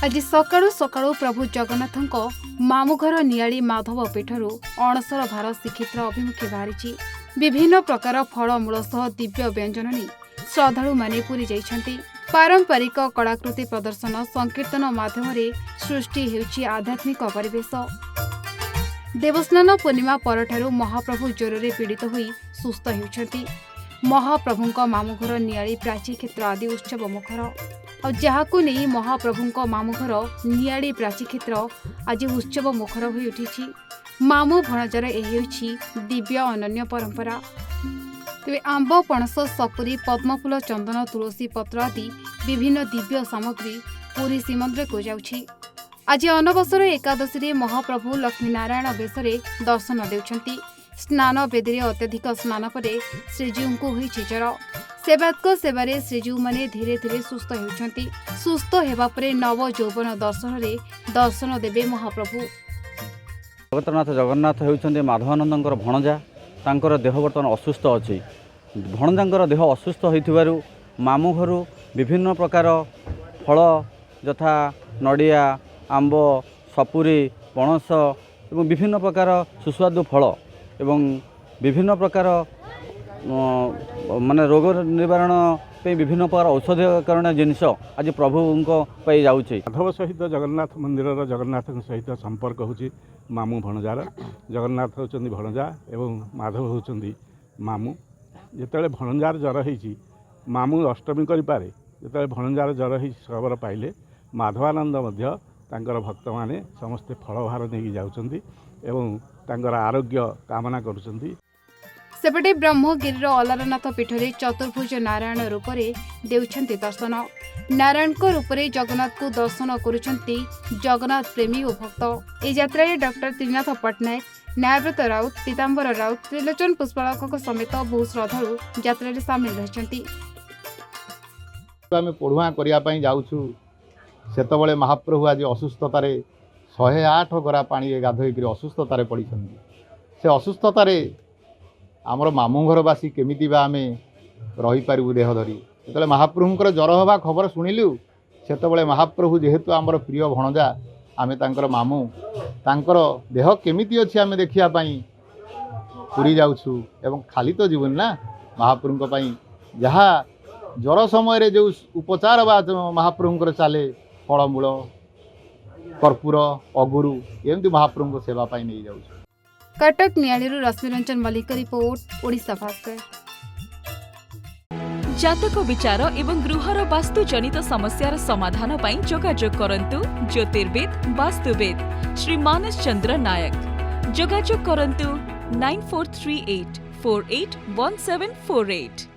आज सकाळु सकाळु प्रभु जगन्नाथ मामुघर नियाली माधव पीठरू अणसर भार श्रीक्षेत्र अभिमुखे बाहरी विभिन्न प्रकार फलमूल सह दिव्य व्यंजन नहीं श्रद्धालु माने पूरी जाइछन्ति। पारंपरिक कलाकृति प्रदर्शन संकीर्तन माध्यम सृष्टि हेउछि आध्यात्मिक परिवेश। देवस्नान पूर्णिमा परठारु महाप्रभु ज्वरे पीड़ित होई सुस्थ हेउछन्ति। महाप्रभुंक मामुघर नियाली प्राची क्षेत्र आदि उत्सव मुखर जहाकु नहीं महाप्रभुंक मामुघर नियाली प्राची क्षेत्र आज उत्सव मुखर होई उठिछि। मामु भणजार एहेउछि दिव्य अनन्य परंपरा। तेरे आंब पणस सपुरी पद्मफूल चंदन तुलसी पत्र आदि विभिन्न दिव्य सामग्री पुरी श्रीमंदिर को जाउछि। आज अनवसर एकादशी महाप्रभु लक्ष्मीनारायण बेशरे दर्शन देउछन्ति। स्नान बेदी अत्यधिक स्नान पर श्रीजीव को होइछि ज्वर। सेवायतक सेवारे श्रीजीव माने धीरे धीरे सुस्थ हेउछन्ति। सुस्थ हेबा परे नव यौवन दर्शन देवे महाप्रभु। जगन्नाथ होउछन्ति माधवानंदଙ୍କର भणजा। तांकर देह बर्तमान असुस्थ अछि। भणजांकर देह असुस्थ होइथिबारु मामु घरु विभिन्न प्रकार फल यथा नडिया आंब सपुरी पणस एवं विभिन्न प्रकार सुस्वादु फल एवं विभिन्न प्रकार माने रोग निवारण पे विभिन्न प्रकार औषधीकरण जिनिस आज प्रभुंको पाई जाउछि। माधव सहित जगन्नाथ मंदिर जगन्नाथ सहित संपर्क होछि मामु भणजार। जगन्नाथ होचंदी भणजा एवं माधव होचंदी मामु। जेतेले भणजार जर होइछि मामु अष्टमी करि पारे। जेतेले भणजार जर होइछि खबर पाइले माधवानंद मध्य तांकर भक्त माने समस्त फलभार नेकी जाउचंदी एवं तांकर आरोग्य कामना करूचंदी। सेपटे ब्रह्मगिरी अलारनाथ पीठरे चतुर्भुज नारायण रूप देउछन्ति दर्शन। नारायण रूप जगन्नाथ को दर्शन करुछन्ति जगन्नाथ प्रेमी और भक्त। ए यात्रा डॉक्टर त्रिनाथ पट्टनायक, न्यायव्रत राउत, पीताम्बर राउत, त्रिलोचन पुष्पालक समेत बहु श्रद्धालु यात्रा सामिल रहिछन्ति। आमे पढ़ुआ करिया पई जाउछु सेतबळे महाप्रभु आज असुस्थतारे 108 गरा पानी गाधोइकरी असुस्थतारे पड़िछन्ति। से असुस्थतारे आमर मामु घरवासी केमिति बा आमे रही पारिबु देह धरी। जेतले महाप्रभुंकर ज्वर हवा खबर शुणिलु सेतबळे महाप्रभु जेहेतु आमर प्रिय भणजा आमे तांकर मामु तांकर देह केमिति अछि आमे देखिया पई पुरी जाउछु। एवं खाली तो जीवन ना महाप्रभुंक पई जहा ज्वर समय रे जो उपचार बा महाप्रभुंकर चाले फलमूल कर्पूर अगुरु एमती महाप्रभुंक सेवा पई नै जाउछु। कटक नियालीरू रश्मिरंजन मल्लिक रिपोर्ट ओडिशा भास्कर। जातक विचार एवं गृहर वास्तु जनित समस्यार समाधान पाई जोगाजोग करंतु ज्योतिर्वेद वास्तुवेद श्री मानस चंद्र नायक। जोगाजोग करंतु 9438481748।